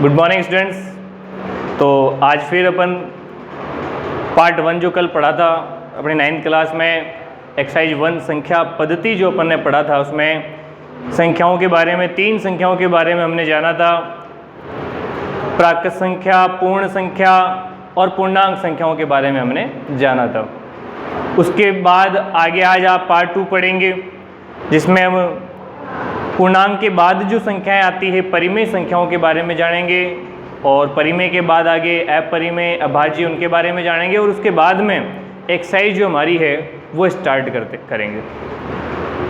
Good morning students. तो आज फिर अपन पार्ट 1 जो कल पढ़ा था अपनी 9th क्लास में एक्सरसाइज 1 संख्या पद्धति जो अपन ने पढ़ा था, उसमें संख्याओं के बारे में 3 संख्याओं के बारे में हमने जाना था। प्राकृत संख्या, पूर्ण संख्या और पूर्णांक संख्याओं के बारे में हमने जाना था। उसके बाद आगे आज आप पार्ट 2 पढ़ेंगे, जिसमें हम पूर्णांक के बाद जो संख्याएं आती है परिमेय संख्याओं के बारे में जानेंगे, और परिमेय के बाद आगे अपरिमेय, अभाज्य, उनके बारे में जानेंगे। और उसके बाद में एक्सरसाइज जो हमारी है वो स्टार्ट करेंगे।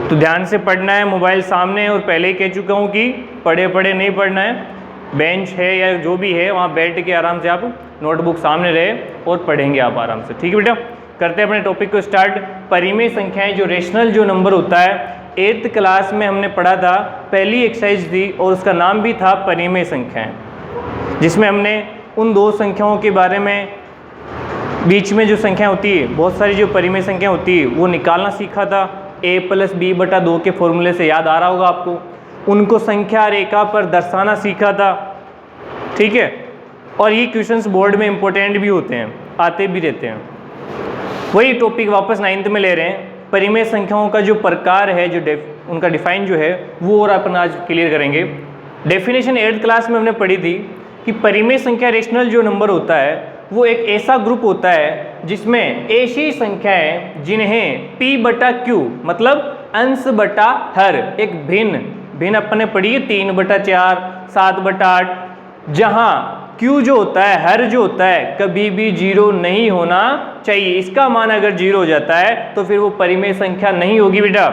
तो ध्यान से पढ़ना है, मोबाइल सामने, और पहले ही कह चुका हूँ कि पढ़े नहीं पढ़ना है। बेंच है या जो भी है वहाँ बैठ के आराम से आप नोटबुक सामने रहे और पढ़ेंगे आप आराम से। ठीक है बेटा, करते हैं अपने टॉपिक को स्टार्ट। परिमेय संख्याएं, जो रेशनल जो नंबर होता है, 8th क्लास में हमने पढ़ा था, पहली एक्सरसाइज थी और उसका नाम भी था परिमेय संख्याएं, जिसमें हमने उन दो संख्याओं के बारे में, बीच में जो संख्या होती है, बहुत सारी जो परिमेय संख्या होती है वो निकालना सीखा था। a+b/2 के फॉर्मूले से याद आ रहा होगा आपको। उनको संख्या रेखा पर दर्शाना सीखा था। ठीक है, और ये क्वेश्चंस बोर्ड में इंपॉर्टेंट भी होते हैं, आते भी रहते हैं। वही टॉपिक वापस 9th में ले रहे हैं। परिमेय संख्याओं का जो प्रकार है, जो उनका डिफाइन जो है वो और अपन आज क्लियर करेंगे। डेफिनेशन 8th क्लास में हमने पढ़ी थी कि परिमेय संख्या रेशनल जो नंबर होता है वो एक ऐसा ग्रुप होता है जिसमें ऐसी संख्याएं जिन्हें p/q मतलब अंश बटा हर, एक भिन्न अपन ने पढ़ी है 3/4, 7/8, जहां Q जो होता है, हर जो होता है, कभी भी 0 नहीं होना चाहिए। इसका मान अगर 0 हो जाता है तो फिर वो परिमेय संख्या नहीं होगी बेटा।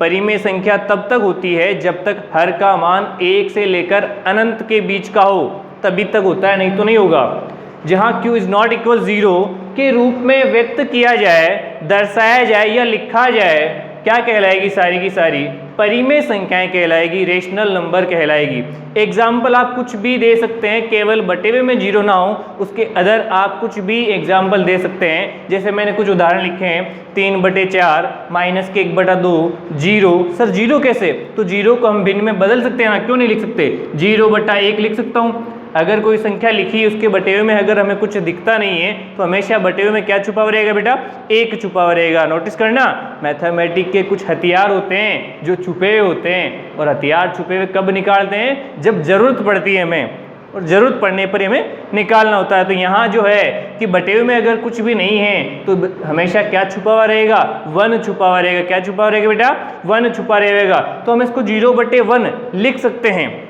परिमेय संख्या तब तक होती है जब तक हर का मान 1 से लेकर अनंत के बीच का हो, तभी तक होता है, नहीं तो नहीं होगा। जहां Q इज नॉट इक्वल 0 के रूप में व्यक्त किया जाए, दर्शाया जाए या लिखा जाए, क्या कहलाएगी? सारी की सारी परिमेय संख्याएं कहलाएगी, रेशनल नंबर कहलाएगी। एग्जाम्पल आप कुछ भी दे सकते हैं, केवल बटे हुए में 0 ना हो, उसके अदर आप कुछ भी एग्जाम्पल दे सकते हैं। जैसे मैंने कुछ उदाहरण लिखे हैं, 3/4 माइनस के 1/2, 0। सर 0 कैसे? तो 0 को हम भिन्न में बदल सकते हैं ना, क्यों नहीं लिख सकते? 0/1 लिख सकता हूँ। अगर कोई संख्या लिखी उसके बटे हुए में अगर हमें कुछ दिखता नहीं है तो हमेशा बटे हुए में क्या छुपा हुआ रहेगा बेटा? 1 छुपा हुआ रहेगा। नोटिस करना, मैथमेटिक्स के कुछ हथियार होते हैं जो छुपे हुए होते हैं, और हथियार छुपे हुए कब निकालते हैं? जब जरूरत पड़ती है हमें, और ज़रूरत पड़ने पर हमें निकालना होता है। तो यहाँ जो है कि बटे हुए में अगर कुछ भी नहीं है तो हमेशा क्या छुपा हुआ रहेगा? 1 छुपा हुआ रहेगा। क्या छुपा हुआ रहेगा बेटा? 1 छुपा रहेगा। तो हम इसको 0/1 लिख सकते हैं।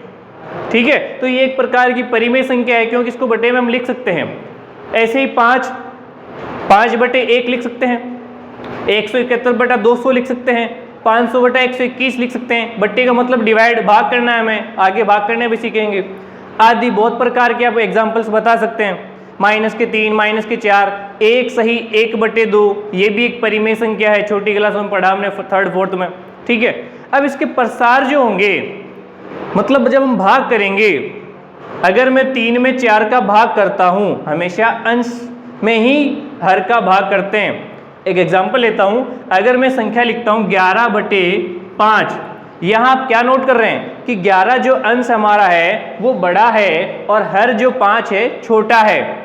ठीक है, तो ये एक प्रकार की परिमेय संख्या है, क्योंकि इसको बटे में हम लिख सकते हैं। ऐसे ही 5/1 लिख सकते हैं, 171/200 लिख सकते हैं, 500/121 लिख सकते हैं। बट्टे का मतलब डिवाइड, भाग करना है हमें, आगे भाग करने भी सीखेंगे। आदि बहुत प्रकार के आप एग्जाम्पल्स बता सकते हैं। -3, -4, 1 सही 1/2, ये भी एक परिमेय संख्या है। छोटी क्लास में पढ़ा हमने 3rd 4th में। ठीक है, अब इसके प्रसार जो होंगे, मतलब जब हम भाग करेंगे, अगर मैं 3 में 4 का भाग करता हूं, हमेशा अंश में ही हर का भाग करते हैं। एक एग्जांपल लेता हूं, अगर मैं संख्या लिखता हूं 11/5, यहां आप क्या नोट कर रहे हैं कि 11 जो अंश हमारा है वो बड़ा है और हर जो 5 है छोटा है।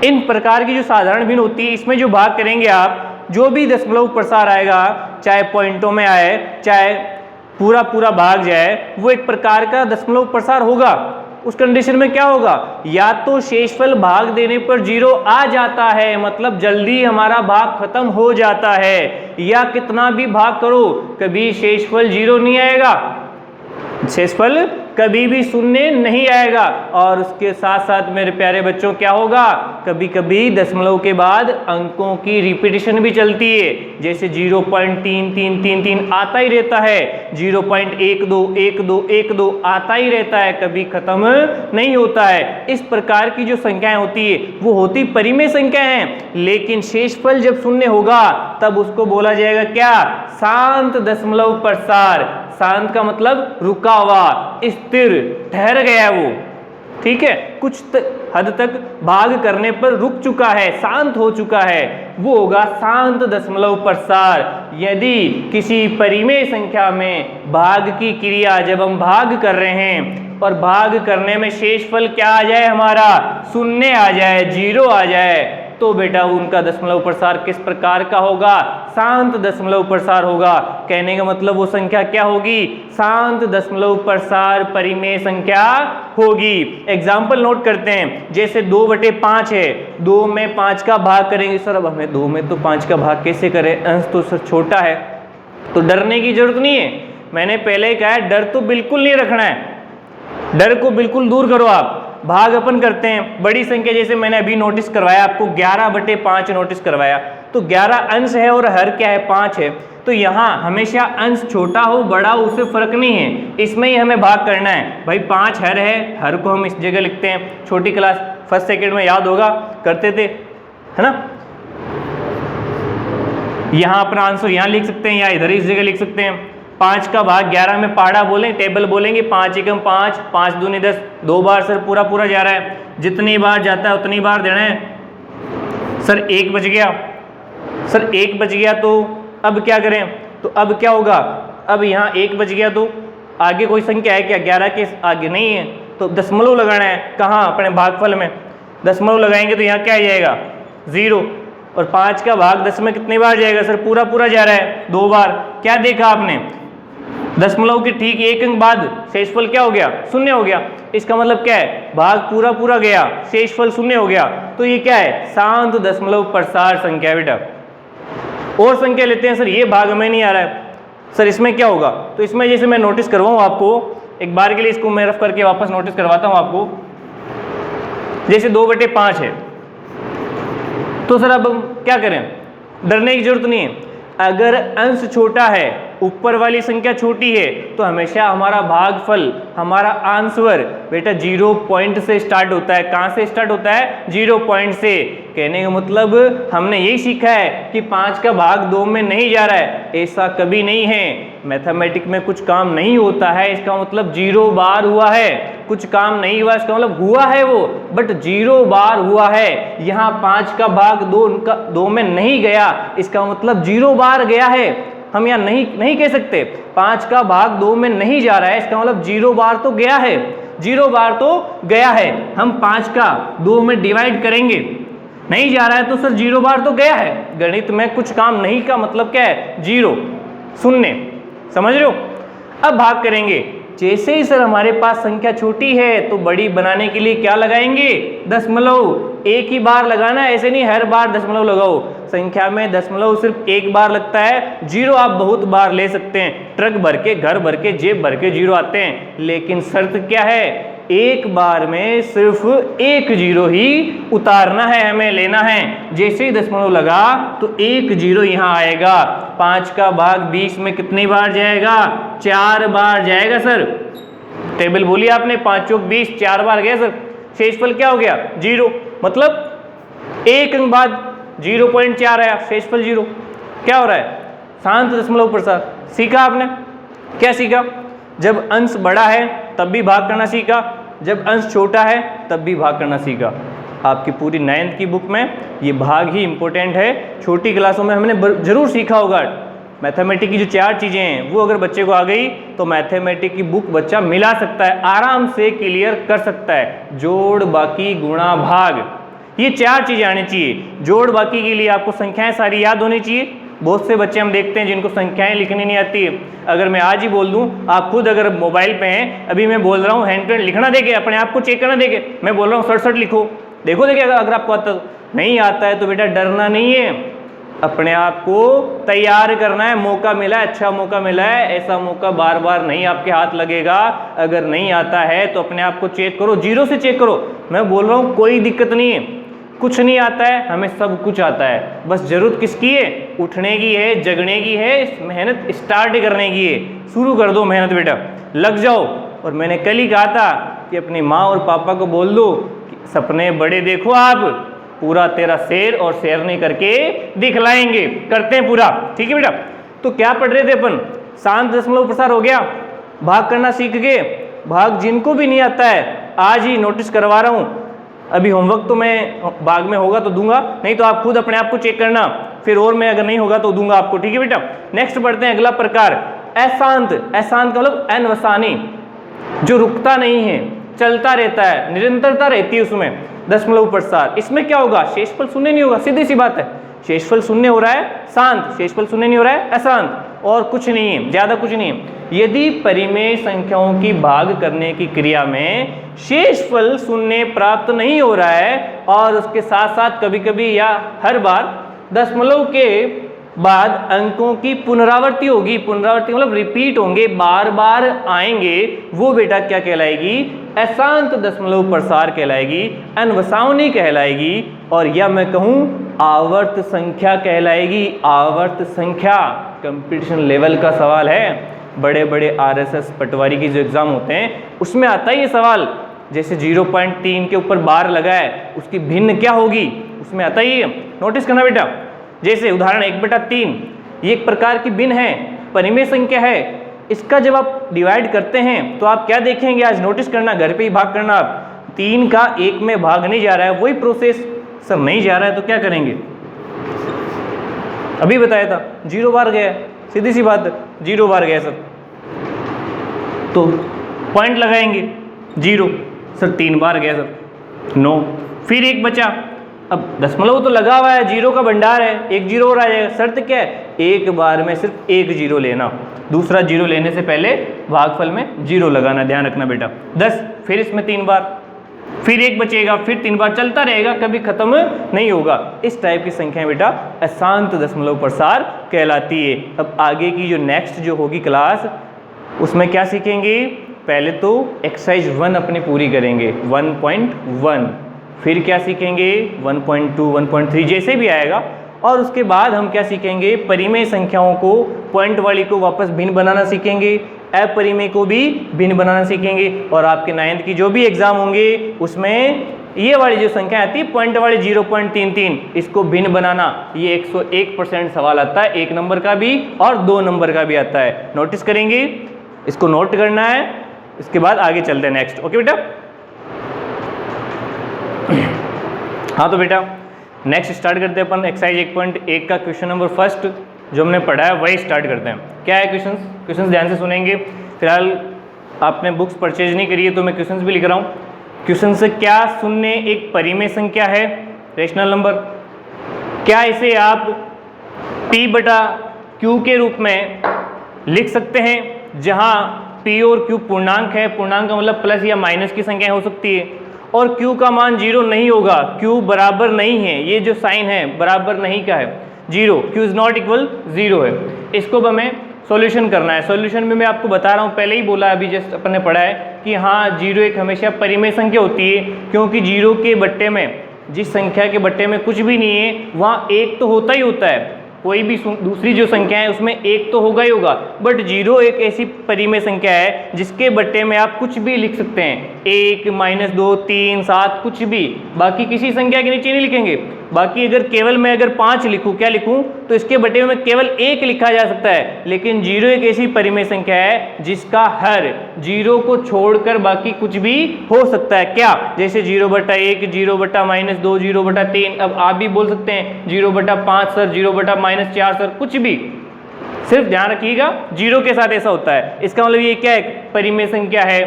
इन प्रकार की जो साधारण भिन्न होती है, इसमें जो भाग करेंगे आप, जो भी दशमलव प्रसार आएगा, चाहे पॉइंटों में आए, चाहे पूरा भाग जाए, वो एक प्रकार का दशमलव प्रसार होगा। उस कंडीशन में क्या होगा? या तो शेषफल भाग देने पर 0 आ जाता है, मतलब जल्दी हमारा भाग खत्म हो जाता है, या कितना भी भाग करो कभी शेषफल 0 नहीं आएगा, शेषफल कभी भी शून्य नहीं आएगा। और उसके साथ साथ मेरे प्यारे बच्चों क्या होगा? कभी कभी दशमलव के बाद अंकों की रिपीटिशन भी चलती है, जैसे 0.3333 आता ही रहता है, 0.121212 आता ही रहता है, कभी खत्म नहीं होता है। इस प्रकार की जो संख्याएं होती है वो होती परिमेय संख्या हैं, लेकिन शेषफल जब शून्य होगा तब उसको बोला जाएगा क्या? शांत दशमलव प्रसार। शांत का मतलब रुका हुआ, स्थिर, ठहर गया वो। ठीक है, कुछ हद तक भाग करने पर रुक चुका है, शांत हो चुका है, वो होगा शांत दशमलव प्रसार। यदि किसी परिमेय संख्या में भाग की क्रिया, जब हम भाग कर रहे हैं और भाग करने में शेषफल क्या आ जाए, हमारा शून्य आ जाए, 0 आ जाए, तो बेटा उनका दशमलव प्रसार किस प्रकार का होगा, शांत दशमलव प्रसार होगा। कहने का मतलब वो संख्या क्या होगी, शांत दशमलव प्रसार परिमेय संख्या होगी। एग्जाम्पल नोट करते हैं, जैसे 2/5 है, 2 में 5 का भाग करेंगे। सर अब हमें 2 में तो 5 का भाग कैसे करें, अंश तो सर छोटा है, तो डरने की जरूरत नहीं है। मैंने पहले ही कहा है, डर तो बिल्कुल नहीं रखना है, डर को बिल्कुल दूर करो आप। भाग अपन करते हैं, बड़ी संख्या जैसे मैंने अभी नोटिस करवाया आपको, 11/5 नोटिस करवाया, तो 11 अंश है और हर क्या है, 5 है। तो यहाँ हमेशा अंश छोटा हो बड़ा हो उससे फर्क नहीं है, इसमें ही हमें भाग करना है। भाई 5 हर है, हर को हम इस जगह लिखते हैं, छोटी क्लास फर्स्ट सेकेंड में याद होगा, करते थे, है ना। यहाँ अपना आंसर यहाँ लिख सकते हैं या इधर इस जगह लिख सकते हैं। 5 का भाग 11 में पहाड़ा बोलें, टेबल बोलेंगे, 5 एकम 5, 5 दूनी 10, 2 बार सर पूरा पूरा जा रहा है, जितनी बार जाता है उतनी बार देना है। सर 1 बच गया, सर 1 बच गया, तो अब क्या करें, तो अब क्या होगा, अब यहाँ 1 बच गया तो आगे कोई संख्या है क्या, 11 के आगे नहीं है, तो दशमलव लगाना है। कहाँ, अपने भागफल में दशमलव लगाएंगे तो यहाँ क्या आ जाएगा, 0। और 5 का भाग 10 में कितनी बार जाएगा, सर पूरा पूरा जा रहा है, 2 बार। क्या देखा आपने, दशमलव के ठीक 1 अंक बाद शेषफल क्या हो गया, शून्य हो गया। इसका मतलब क्या है, भाग पूरा पूरा गया, शेषफल शून्य हो गया, तो ये क्या है, शांत दशमलव प्रसार संख्या। बेटा और संख्या लेते हैं, सर ये भाग हमें नहीं आ रहा है, सर इसमें क्या होगा, तो इसमें जैसे मैं नोटिस करवाऊँ आपको, एक बार के लिए इसको मैं रफ करके वापस नोटिस करवाता हूँ आपको। जैसे 2/5 है, तो सर अब हम क्या करें, डरने की जरूरत नहीं है। अगर अंश छोटा है, ऊपर वाली संख्या छोटी है, तो हमेशा हमारा भागफल, हमारा आंसर बेटा 0 पॉइंट से स्टार्ट होता है। कहाँ से स्टार्ट होता है, 0 पॉइंट से। कहने का मतलब हमने यही सीखा है कि 5 का भाग 2 में नहीं जा रहा है, ऐसा कभी नहीं है। मैथमेटिक्स में कुछ काम नहीं होता है, इसका मतलब 0 बार हुआ है, कुछ काम नहीं हुआ इसका मतलब हुआ है वो, बट 0 बार हुआ है। यहाँ 5 का भाग 2 में नहीं गया, इसका मतलब 0 बार गया है। हम यहाँ नहीं कह सकते 5 का भाग 2 में नहीं जा रहा है, इसका मतलब 0 बार तो गया है, 0 बार तो गया है। हम 5 का 2 में डिवाइड करेंगे, नहीं जा रहा है तो सर 0 बार तो गया है। गणित में कुछ काम नहीं का मतलब क्या है, 0, शून्य, समझ रहे हो। अब भाग करेंगे, जैसे ही सर हमारे पास संख्या छोटी है तो बड़ी बनाने के लिए क्या लगाएंगे, दशमलव। एक ही बार लगाना है, ऐसे नहीं हर बार दशमलव लगाओ। संख्या में दशमलव सिर्फ एक बार लगता है, 0 आप बहुत बार ले सकते हैं, ट्रक भर के, घर भर के, जेब भर के 0 आते हैं, लेकिन शर्त क्या है, एक बार में सिर्फ 1 0 ही उतारना है, हमें लेना है। जैसे ही दशमलव लगा तो 1 0 यहाँ आएगा। 5 का भाग 20 में कितनी बार जाएगा, 4 बार जाएगा सर। टेबल बोली आपने, 5 चौक 20, 4 बार गया सर। शेषफल क्या हो गया, 0, मतलब 1 अंक बाद 0.4 आया, शेषफल 0। क्या हो रहा है, शांत दशमलव प्रसार। सीखा आपने, क्या सीखा, जब अंश बड़ा है तब भी भाग करना सीखा, जब अंश छोटा है तब भी भाग करना सीखा। आपकी पूरी 9th की बुक में ये भाग ही इंपॉर्टेंट है। छोटी क्लासों में हमने जरूर सीखा होगा। मैथमेटिक्स की जो 4 चीज़ें हैं वो अगर बच्चे को आ गई तो मैथमेटिक्स की बुक बच्चा मिला सकता है, आराम से क्लियर कर सकता है। जोड़, बाकी, गुणा, भाग, ये 4 चीज़ें आनी चाहिए। जोड़ बाकी के लिए आपको संख्याएं सारी याद होनी चाहिए। बहुत से बच्चे हम देखते हैं जिनको संख्याएं लिखनी नहीं आती है। अगर मैं आज ही बोल दूं, आप खुद अगर मोबाइल पे हैं, अभी मैं बोल रहा हूँ हैंड पेन लिखना देके, अपने आप को चेक करना देके, मैं बोल रहा हूँ 67 लिखो, देखो देखिए अगर आपको आता नहीं आता है तो बेटा डरना नहीं है, अपने आप को तैयार करना है। मौका मिला है, अच्छा मौका मिला है, ऐसा मौका बार बार नहीं आपके हाथ लगेगा। अगर नहीं आता है तो अपने आप को चेक करो, 0 से चेक करो। मैं बोल रहा हूँ कोई दिक्कत नहीं है, कुछ नहीं आता है, हमें सब कुछ आता है। बस जरूरत किसकी है, उठने की है, जगने की है, मेहनत स्टार्ट करने की है। शुरू कर दो मेहनत बेटा, लग जाओ। और मैंने कल ही कहा था कि अपनी माँ और पापा को बोल दो कि सपने बड़े देखो, आप पूरा तेरा शेर और शेर नहीं करके दिखलाएंगे। करते हैं पूरा, ठीक है बेटा। तो क्या पढ़ रहे थे अपन, शांत दशमलव प्रसार हो गया, भाग करना सीख गए। भाग जिनको भी नहीं आता है आज ही नोटिस करवा रहा हूँ, अभी होमवर्क तो मैं भाग में होगा तो दूंगा, नहीं तो आप खुद अपने आप को चेक करना, फिर और मैं अगर नहीं होगा तो दूंगा आपको, ठीक है बेटा। नेक्स्ट पढ़ते हैं अगला प्रकार, अशांत। अशांत का मतलब अनवसानी। जो रुकता नहीं है, चलता रहता है, निरंतरता रहती है उसमें, दशमलव प्रसार, इसमें क्या होगा, शेषफल शून्य नहीं होगा, सीधी सी बात है। शेषफल शून्य हो रहा है शांत, शेषफल शून्य नहीं हो रहा है अशांत, और कुछ नहीं है, ज्यादा कुछ नहीं है। यदि परिमेय संख्याओं की भाग करने की क्रिया में शेषफल शून्य प्राप्त नहीं हो रहा है और उसके साथ साथ कभी कभी या हर बार दशमलव के बाद अंकों की पुनरावृत्ति होगी, पुनरावृत्ति मतलब रिपीट होंगे, बार बार आएंगे, वो बेटा क्या कहलाएगी, अशांत दशमलव प्रसार कहलाएगी, अनवसावनी कहलाएगी, और या मैं कहूं आवर्त संख्या कहलाएगी। आवर्त संख्या कंपटीशन लेवल का सवाल है, बड़े बड़े आरएसएस पटवारी की जो एग्जाम होते हैं उसमें आता है ये सवाल। जैसे 0.3 के ऊपर बार लगा है, उसकी भिन्न क्या होगी, उसमें आता ही है, नोटिस करना बेटा। जैसे उदाहरण 1/3, ये एक प्रकार की भिन्न है, परिमेय संख्या है, इसका जब आप डिवाइड करते हैं तो आप क्या देखेंगे, आज नोटिस करना, घर पे ही भाग करना आप, 3 का 1 में भाग नहीं जा रहा है, वही प्रोसेस सर नहीं जा रहा है तो क्या करेंगे, अभी बताया था 0 बार गया, सीधी सी बात है 0 बार गया सर, तो पॉइंट लगाएंगे 0, सर 3 बार गया सर 9, फिर 1 बचा, अब दशमलव तो लगा हुआ है, 0 का भंडार है, 1 0 और आ जाएगा, शर्त क्या है, एक बार में सिर्फ 1 0 लेना, दूसरा 0 लेने से पहले भागफल में 0 लगाना, ध्यान रखना बेटा। 10, फिर इसमें 3 बार, फिर 1 बचेगा, फिर 3 बार, चलता रहेगा, कभी खत्म नहीं होगा। इस टाइप की संख्या बेटा अशांत दशमलव प्रसार कहलाती है। अब आगे की जो नेक्स्ट जो होगी क्लास, उसमें क्या सीखेंगे, पहले तो एक्सरसाइज 1 अपनी पूरी करेंगे 1.1, फिर क्या सीखेंगे 1.2, 1.3 जैसे भी आएगा, और उसके बाद हम क्या सीखेंगे, परिमेय संख्याओं को, पॉइंट वाली को वापस भिन्न बनाना सीखेंगे, अपरिमेय को भी भिन्न बनाना सीखेंगे, और आपके 9th की जो भी एग्जाम होंगे उसमें ये वाली जो संख्या आती है पॉइंट वाली 0.33, इसको भिन्न बनाना, ये 101% सवाल आता है, 1 नंबर का भी और 2 नंबर का भी आता है, नोटिस करेंगे, इसको नोट करना है, इसके बाद आगे चलते हैं नेक्स्ट। ओके बेटा, हाँ तो बेटा नेक्स्ट स्टार्ट करते हैं अपन एक्सरसाइज 1.1 का क्वेश्चन नंबर फर्स्ट जो हमने पढ़ा है वही स्टार्ट करते हैं। क्या है क्वेश्चंस ध्यान से सुनेंगे। फिलहाल आपने बुक्स परचेज नहीं करी है तो मैं क्वेश्चंस भी लिख रहा हूँ। क्वेश्चन से, क्या शून्य एक परिमेय संख्या है, रेशनल नंबर, क्या इसे आप P/Q के रूप में लिख सकते हैं, जहाँ P और Q पूर्णांक है, पूर्णांक का मतलब प्लस या माइनस की संख्या हो सकती है, और Q का मान 0 नहीं होगा, Q बराबर नहीं है, ये जो साइन है बराबर नहीं का है, 0, Q इज नॉट इक्वल 0 है। इसको हमें सॉल्यूशन करना है। सॉल्यूशन में मैं आपको बता रहा हूँ, पहले ही बोला, अभी जस्ट अपन ने पढ़ा है कि हाँ 0 एक हमेशा परिमेय संख्या होती है, क्योंकि 0 के बट्टे में, जिस संख्या के बट्टे में कुछ भी नहीं है वहाँ 1 तो होता ही होता है, कोई भी दूसरी जो संख्या है उसमें 1 तो होगा ही होगा, बट 0 एक ऐसी परिमेय संख्या है जिसके बट्टे में आप कुछ भी लिख सकते हैं, 1, -2, 3, 7 कुछ भी, बाकी किसी संख्या के नीचे नहीं लिखेंगे। बाकी अगर केवल मैं अगर 5 लिखूं, क्या लिखूं, तो इसके बटे में केवल 1 लिखा जा सकता है, लेकिन 0 एक ऐसी परिमेय संख्या है जिसका हर 0 को छोड़कर बाकी कुछ भी हो सकता है। क्या, जैसे 0/1, 0/-2, 0/3, अब आप भी बोल सकते हैं 0/5 सर, 0/-4 सर, कुछ भी, सिर्फ ध्यान रखिएगा 0 के साथ ऐसा होता है। इसका मतलब ये क्या है, परिमेय संख्या है।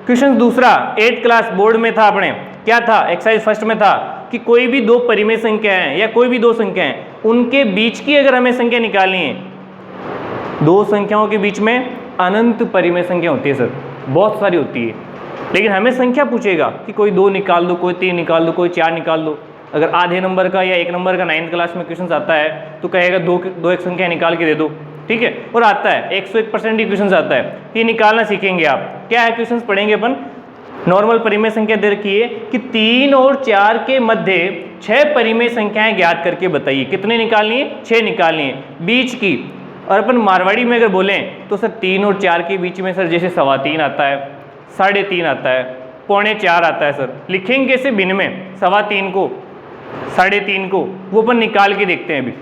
क्वेश्चन दूसरा 8th क्लास बोर्ड में था अपने, क्या था, एक्सरसाइज फर्स्ट में था कि कोई भी 2 परिमेय संख्या है या कोई भी 2 संख्या है, उनके बीच की अगर हमें संख्या निकालनी है, 2 संख्याओं के बीच में अनंत परिमेय संख्या होती है सर, बहुत सारी होती है, लेकिन हमें संख्या पूछेगा कि कोई 2 निकाल दो, कोई 3 निकाल दो, कोई 4 निकाल दो। अगर आधे नंबर का या 1 नंबर का 9th क्लास में क्वेश्चन आता है तो कहेगा 2 एक संख्या निकाल के दे दो, ठीक है, और आता है 101% ही क्वेश्चन आता है, ये निकालना सीखेंगे आप। क्या है क्वेश्चन पढ़ेंगे अपन, नॉर्मल परिमेय संख्या दे रखी है कि 3 और 4 के मध्य 6 परिमेय संख्याएं ज्ञात करके बताइए, कितने निकालनी है, 6 निकालनी है बीच की। और अपन मारवाड़ी में अगर बोलें तो सर 3 और 4 के बीच में सर जैसे 3.25 आता है, 3.5 आता है, 3.25 आता है सर, लिखेंगे कैसे भिन्न में, 3.25 को, 3.5 को, वो अपन निकाल के देखते हैं अभी,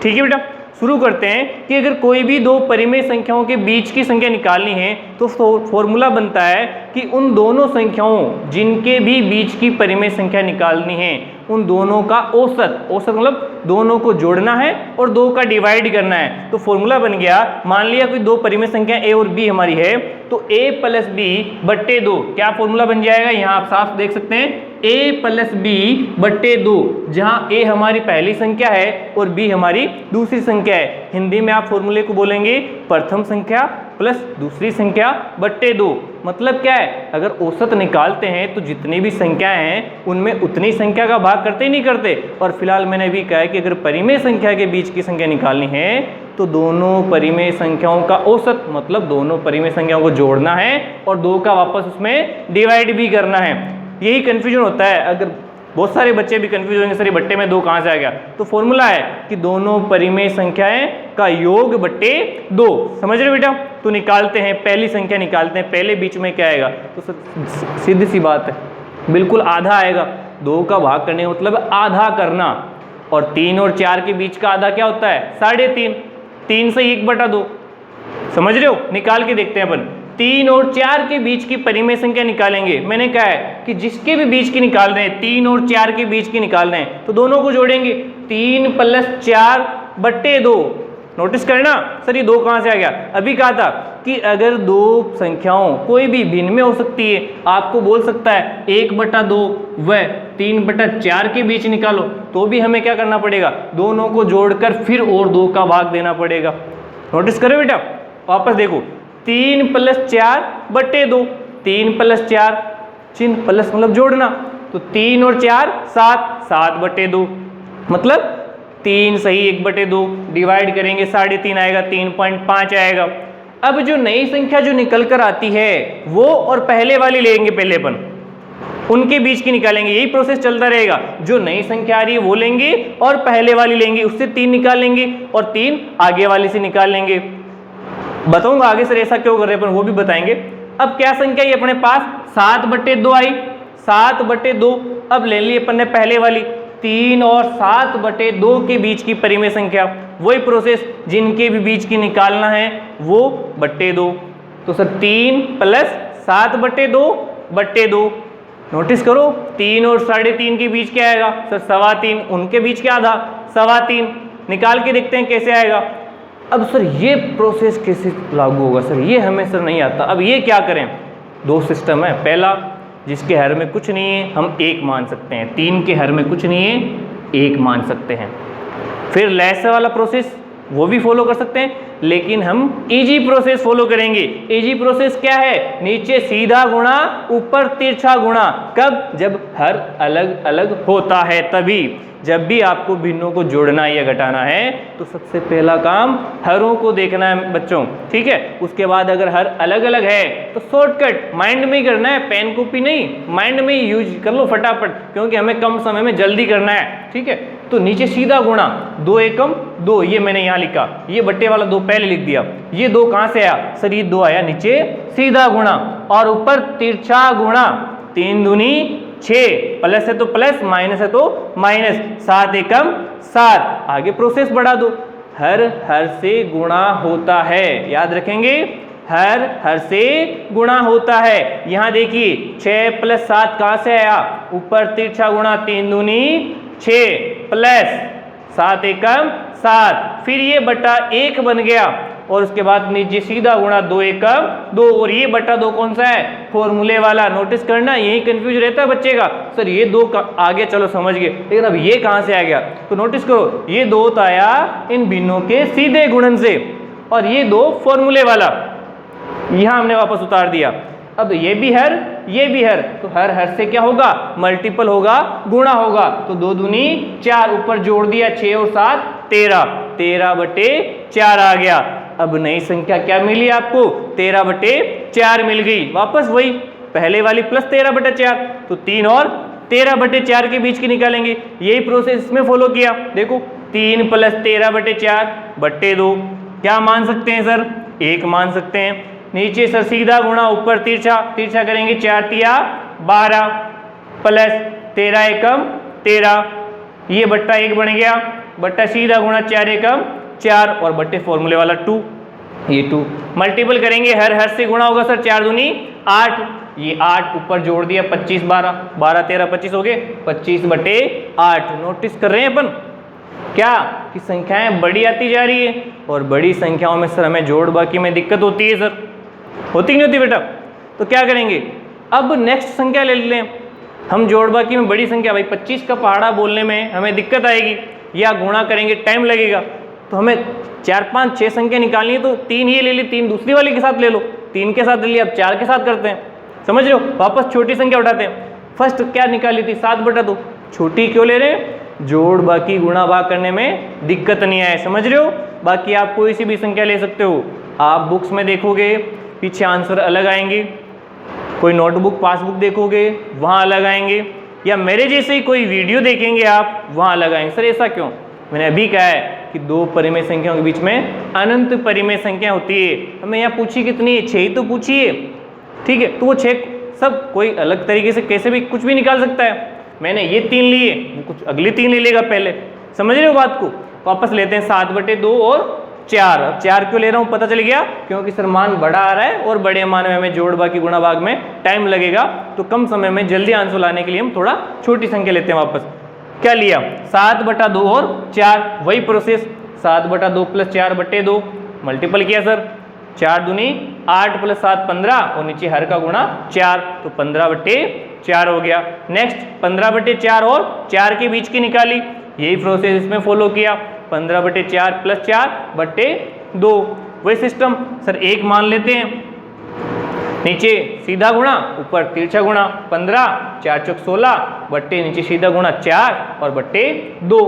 ठीक है बेटा। शुरू करते हैं कि अगर कोई भी दो परिमेय संख्याओं के बीच की संख्या निकालनी है तो फॉर्मूला बनता है कि उन दोनों संख्याओं जिनके भी बीच की परिमेय संख्या निकालनी है उन दोनों का औसत मतलब दोनों को जोड़ना है और दो का डिवाइड करना है। तो फॉर्मूला बन गया, मान लिया कोई दो परिमेय संख्या a और b हमारी है तो a प्लस बी बट्टे 2, क्या फॉर्मूला बन जाएगा, यहाँ आप साफ देख सकते हैं a प्लस बी बट्टे 2, जहाँ a हमारी पहली संख्या है और b हमारी दूसरी संख्या है। हिंदी में आप फॉर्मूले को बोलेंगे प्रथम संख्या प्लस दूसरी संख्या बट्टे 2। मतलब क्या है, अगर औसत निकालते हैं तो जितनी भी संख्याएं हैं उनमें उतनी संख्या का भाग करते ही नहीं करते। और फिलहाल मैंने भी कहा है कि अगर परिमेय संख्या के बीच की संख्या निकालनी है तो दोनों परिमेय संख्याओं का औसत मतलब दोनों परिमेय संख्याओं को जोड़ना है और दो का वापस उसमें डिवाइड भी करना है। यही कंफ्यूजन होता है, अगर बहुत सारे बच्चे भी कंफ्यूज होंगे सर ये बट्टे में 2 कहाँ से आ गया। तो फॉर्मूला है कि दोनों परिमेय संख्याएं का योग बट्टे 2। समझ रहे बेटा। तो निकालते हैं, पहली संख्या निकालते हैं, पहले बीच में क्या आएगा, तो सर सीधी सी बात है बिल्कुल आधा आएगा। 2 का भाग करने का मतलब आधा करना, और 3 और 4 के बीच का आधा क्या होता है 3.5, 3 से 1/2। समझ रहे हो, निकाल के देखते हैं अपन। 3 और 4 के बीच की परिमेय संख्या निकालेंगे। मैंने कहा है कि जिसके भी बीच की निकाल रहे हैं, 3 और 4 के बीच की निकाल रहे हैं तो दोनों को जोड़ेंगे, 3 + 4 बट्टे 2। नोटिस करना सर ये 2 कहाँ से आ गया। अभी कहा था कि अगर दो संख्याओं कोई भी भिन्न में हो सकती है, आपको बोल सकता है 1/2 व 3/4 के बीच निकालो, तो भी हमें क्या करना पड़ेगा, दोनों को जोड़कर फिर और 2 का भाग देना पड़ेगा। नोटिस करो बेटा, वापस देखो, 3 + 4 बट्टे 2, 3 + 4 चिन्ह प्लस मतलब जोड़ना, तो 3 और 4 7/2, मतलब 3 सही 1/2 डिवाइड करेंगे 3.5 आएगा, 3.5 आएगा। अब जो नई संख्या जो निकल कर आती है वो और पहले वाली लेंगे, पहले अपन उनके बीच की निकालेंगे। यही प्रोसेस चलता रहेगा, जो नई संख्या आ रही है वो लेंगे और पहले वाली लेंगे, उससे 3 निकाल लेंगे और 3 आगे वाले से निकाल लेंगे। बताऊंगा आगे सर ऐसा क्यों कर रहे हैं अपन, वो भी बताएंगे। अब क्या संख्या ये अपने पास 7/2 आई, 7/2। अब ले ली अपन ने पहले वाली 3 और 7/2 के बीच की परिमेय संख्या, वही प्रोसेस जिनके भी बीच की निकालना है वो बट्टे 2। तो सर 3 + 7/2 बट्टे 2। नोटिस करो 3 और 3.5 के बीच क्या आएगा सर 3.25, उनके बीच क्या आधा 3.25। निकाल के देखते हैं कैसे आएगा। अब सर ये प्रोसेस कैसे लागू होगा, सर ये हमें सर नहीं आता। अब ये क्या करें, 2 सिस्टम है, पहला जिसके हर में कुछ नहीं है हम 1 मान सकते हैं, 3 के हर में कुछ नहीं है 1 मान सकते हैं। फिर लैसे वाला प्रोसेस वो भी फॉलो कर सकते हैं, लेकिन हम इजी प्रोसेस फॉलो करेंगे। इजी प्रोसेस क्या है, नीचे सीधा गुणा ऊपर तिरछा गुणा। कब, जब हर अलग अलग होता है तभी। जब भी आपको भिन्नों को जोड़ना या घटाना है तो सबसे पहला काम हरों को देखना है बच्चों, ठीक है। उसके बाद अगर हर अलग अलग है तो शॉर्टकट माइंड में ही करना है, पेन कॉपी नहीं, माइंड में ही यूज कर लो फटाफट, क्योंकि हमें कम समय में जल्दी करना है, ठीक है। तो नीचे सीधा गुणा, 2 एकम 2, ये मैंने यहाँ लिखा, ये बट्टे वाला 2 पहले लिख दिया। ये 2 कहाँ से आया सर, ये 2 आया नीचे सीधा गुणा और ऊपर तिरछा गुणा। 3 दूनी 6, प्लस है तो प्लस, माइनस है तो माइनस, 7 एकम 7। आगे प्रोसेस बढ़ा दो, हर से गुणा होता है, याद रखेंगे हर से गुणा होता है। यहाँ देखिए 6 + 7 कहाँ से आया, ऊपर तिरछा गुणा, 3 दूनी 6 प्लस 7 एकम 7, फिर ये बटा 1 बन गया और उसके बाद नीचे सीधा गुणा 2 एकम 2, और ये बटा 2 कौन सा है, फॉर्मूले वाला। नोटिस करना यही कंफ्यूज रहता है बच्चे का, सर ये 2 का आगे चलो समझ गए, लेकिन अब ये कहाँ से आ गया। तो नोटिस करो ये 2 तो आया इन भिन्नों के सीधे गुणन से, और ये 2 फॉर्मूले वाला यहाँ हमने वापस उतार दिया। अब ये भी हर, ये भी हर, तो हर से क्या होगा, मल्टीपल होगा, गुणा होगा। तो 2 दूनी 4, ऊपर जोड़ दिया 6 और 7 13, 13/4 आ गया। अब नई संख्या क्या मिली आपको, 13/4 मिल गई। वापस वही पहले वाली प्लस 13/4, तो 3 और 13/4 के बीच की निकालेंगे। यही प्रोसेस इसमें फॉलो किया। देखो 3 + 13/4 बट्टे 2, क्या मान सकते हैं सर, 1 मान सकते हैं। नीचे सर सीधा गुणा, ऊपर तिरछा, तिरछा करेंगे 4 तिया 12 प्लस 13 एकम 13, ये बट्टा 1 बन गया, बट्टा सीधा गुणा 4 एकम 4 और बट्टे फॉर्मूले वाला 2, ये 2 मल्टीपल करेंगे, हर से गुणा होगा सर, 4 दूनी 8, ये 8 ऊपर जोड़ दिया, 25 12 12 13 25 हो गए, 25/8। नोटिस कर रहे हैं अपन क्या कि संख्याएं बड़ी आती जा रही है, और बड़ी संख्याओं में सर हमें जोड़ बाकी में दिक्कत होती है सर, होती नहीं होती बेटा? तो क्या करेंगे, अब नेक्स्ट संख्या ले लें हम, जोड़ बाकी में बड़ी संख्या, भाई 25 का पहाड़ा बोलने में हमें दिक्कत आएगी, या गुणा करेंगे टाइम लगेगा, तो हमें 4 5 6 संख्या निकालनी है, तो 3 ये ले ली, 3 दूसरी वाले के साथ ले लो, 3 के साथ ले लिया, अब 4 के साथ करते हैं, समझ रहे हो? वापस छोटी संख्या उठाते हैं, फर्स्ट क्या निकाली थी 7/2, छोटी क्यों ले रहे हैं, जोड़ बाकी गुणा भाग करने में दिक्कत नहीं आए, समझ रहे हो? बाकी आप कोई सी भी संख्या ले सकते हो, आप बुक्स में देखोगे पीछे आंसर अलग आएंगे, कोई नोटबुक पासबुक देखोगे वहाँ अलग आएंगे, या मेरे जैसे ही कोई वीडियो देखेंगे आप वहाँ अलग आएंगे। सर ऐसा क्यों? मैंने अभी कहा है कि 2 परिमेय संख्याओं के बीच में अनंत परिमेय संख्या होती है, हमें यहाँ पूछी कितनी है, 6 ही तो पूछी है, ठीक है? तो वो 6 सब कोई अलग तरीके से कैसे भी कुछ भी निकाल सकता है, मैंने ये 3 लिए, वो कुछ अगली 3 ले लेगा पहले, समझ रहे हो बात को? वापस लेते हैं 7/2 और 4, अब 4 क्यों ले रहा हूँ पता चल गया, क्योंकि सर मान बड़ा आ रहा है, और बड़े मान में हमें जोड़ बाकी गुणा भाग में टाइम लगेगा, तो कम समय में जल्दी आंसर लाने के लिए हम थोड़ा छोटी संख्या लेते हैं। वापस क्या लिया, 7/2 और 4, वही प्रोसेस, 7/2 + 4/2 मल्टीपल किया सर, 4 दूनी 8 + 7 15, और नीचे हर का गुणा 4, तो 15/4 हो गया। नेक्स्ट 15/4 और 4 के बीच की निकाली, यही प्रोसेस इसमें फॉलो किया, 15/4 + 4/2, वही सिस्टम सर, एक मान लेते हैं, नीचे सीधा गुणा ऊपर तिरछा गुणा, 15 4 चौक 16 बट्टे नीचे सीधा गुणा 4 और बट्टे 2,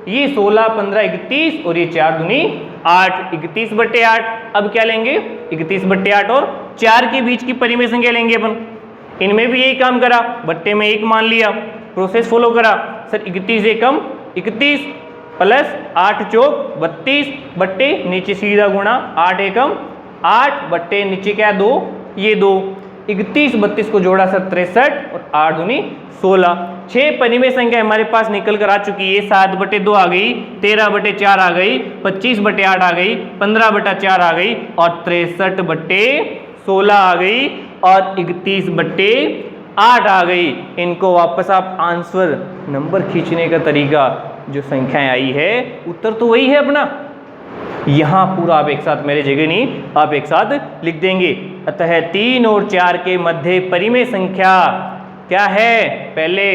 ये 16 15 31 और ये 4 दूनी 8, 31/8। अब क्या लेंगे, 31/8 और 4 के बीच की परिमेय संख्या लेंगे अपन, इनमें भी यही काम करा, बट्टे में 1 मान लिया, प्रोसेस फॉलो करा सर, 31 एकम 31 प्लस 8 चौक 32 बट्टे नीचे सीधा गुणा 8 एकम 8 बट्टे नीचे क्या 2, ये 2, 31 32 को जोड़ा सर 63 और 8 दूनी 16, 6 परिमेय संख्या हमारे पास निकल कर आ चुकी है, 7/2 आ गई, 13/4 आ गई, 25/8 आ गई, 15/4 आ गई, और 63/16 आ गई, और 31/8 आ गई। इनको वापस आप आंसर नंबर खींचने का तरीका, जो संख्याएं आई है उत्तर तो वही है अपना, यहाँ पूरा आप एक साथ, मेरे जगह नहीं, आप एक साथ लिख देंगे। अतः 3 और 4 के मध्य परिमेय संख्या क्या है, पहले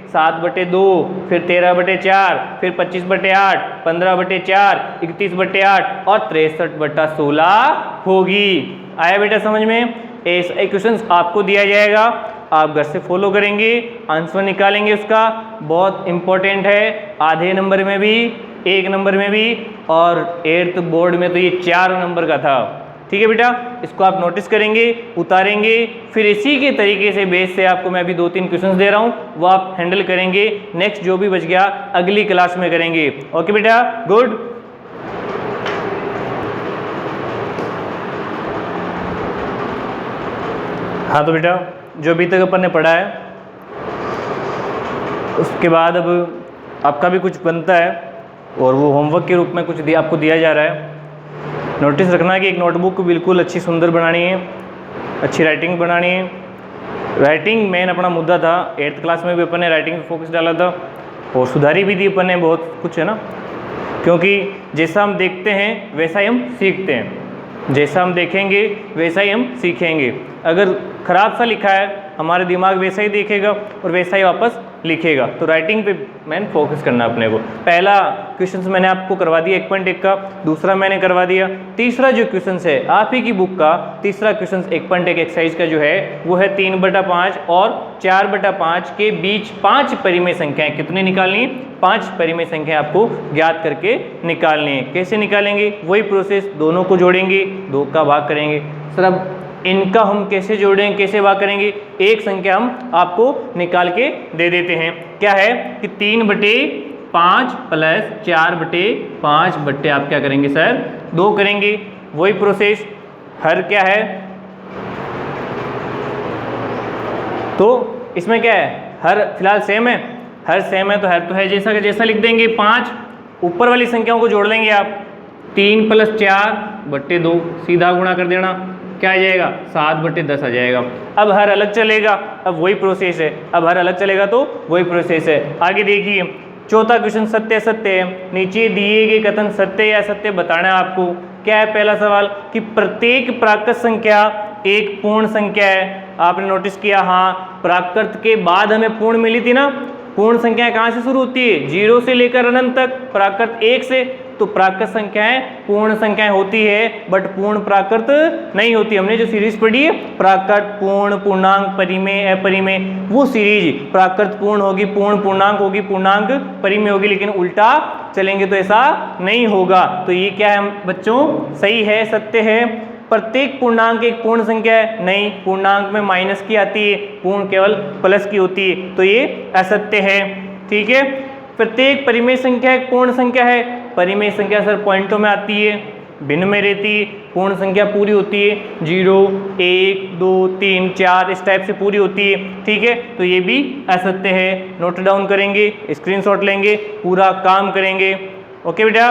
7/2, फिर 13/4, फिर 25/8, 15/4, 31/8 और 63/16 होगी। आया बेटा समझ में? ऐसा क्वेश्चन आपको दिया जाएगा, आप घर से फॉलो करेंगे, आंसर निकालेंगे उसका, बहुत इंपॉर्टेंट है, आधे नंबर में भी, 1 नंबर में भी, और 8th बोर्ड में तो ये 4 नंबर का था। ठीक है बेटा, इसको आप नोटिस करेंगे, उतारेंगे, फिर इसी के तरीके से बेस से आपको मैं अभी 2-3 क्वेश्चंस दे रहा हूँ, वो आप हैंडल करेंगे, नेक्स्ट जो भी बच गया अगली क्लास में करेंगे। ओके बेटा, गुड। हाँ तो बेटा, जो अभी तक अपन ने पढ़ा है उसके बाद अब आपका भी कुछ बनता है, और वो होमवर्क के रूप में कुछ आपको दिया जा रहा है। नोटिस रखना कि एक नोटबुक को बिल्कुल अच्छी सुंदर बनानी है, अच्छी राइटिंग बनानी है। राइटिंग मेन अपना मुद्दा था, 8th क्लास में भी अपन ने राइटिंग पे फोकस डाला था, और सुधारी भी थी अपन ने बहुत कुछ, है ना, क्योंकि जैसा हम देखते हैं वैसा ही हम सीखते हैं, जैसा हम देखेंगे वैसा ही हम सीखेंगे। अगर ख़राब सा लिखा है हमारे दिमाग वैसा ही देखेगा और वैसा ही वापस लिखेगा, तो राइटिंग पे मैंने फोकस करना अपने को। पहला क्वेश्चंस मैंने आपको करवा दिया 1.1 का, दूसरा मैंने करवा दिया, तीसरा जो क्वेश्चंस है आप ही की बुक का तीसरा क्वेश्चंस 1.1 एक्सरसाइज का जो है वो है 3/5 और 4/5 के बीच 5 परिमेय संख्याएं कितनी निकालनी, 5 परिमेय संख्याएं आपको ज्ञात करके निकालनी है। कैसे निकालेंगे, वही प्रोसेस, दोनों को जोड़ेंगे, 2 का भाग करेंगे। सर अब इनका हम कैसे जोड़ेंगे, कैसे भाग करेंगे, एक संख्या हम आपको निकाल के दे देते हैं, क्या है कि 3/5 प्लस 4/5 बट्टे आप क्या करेंगे सर 2 करेंगे, वही प्रोसेस। हर क्या है, तो इसमें क्या है, हर फिलहाल सेम है, हर सेम है तो हर तो है जैसा का जैसा लिख देंगे। 5 ऊपर वाली संख्याओं को जोड़ लेंगे आप, 3 + 4/2 सीधा गुणा कर देना, क्या आ जाएगा 7/10 आ जाएगा। अब हर अलग चलेगा, अब वही प्रोसेस है, अब हर अलग चलेगा तो वही प्रोसेस है। आगे देखिए चौथा क्वेश्चन सत्य सत्य है, नीचे दिए गए कथन सत्य या असत्य बताना है आपको। क्या है पहला सवाल कि प्रत्येक प्राकृत संख्या एक पूर्ण संख्या है। आपने नोटिस किया, हाँ प्राकृत के बाद हमें पूर्ण मिली थी ना। पूर्ण संख्याएं कहाँ से शुरू होती है, 0 से लेकर अनंत तक, प्राकृत 1 से। तो प्राकृत संख्याएं पूर्ण संख्याएं होती है बट पूर्ण प्राकृत नहीं होती। हमने जो सीरीज पढ़ी है प्राकृत, पूर्ण, पूर्णांक, परिमेय, अपरिमेय, वो सीरीज प्राकृत पूर्ण होगी, पूर्ण पूर्णांक होगी, पूर्णांक परिमेय होगी, लेकिन उल्टा चलेंगे तो ऐसा नहीं होगा। तो ये क्या है बच्चों, सही है, सत्य है। प्रत्येक पूर्णांक एक पूर्ण संख्या है, नहीं, पूर्णांक में माइनस की आती है, पूर्ण केवल प्लस की होती है, तो ये असत्य है। ठीक है। प्रत्येक परिमेय संख्या एक पूर्ण संख्या है। परिमेय संख्या सर पॉइंटों में आती है, भिन्न में रहती है। पूर्ण संख्या पूरी होती है, 0, 1, 2, 3, 4 इस टाइप से पूरी होती है। ठीक है, तो ये भी असत्य है। नोट डाउन करेंगे, स्क्रीनशॉट लेंगे, पूरा काम करेंगे। ओके बेटा।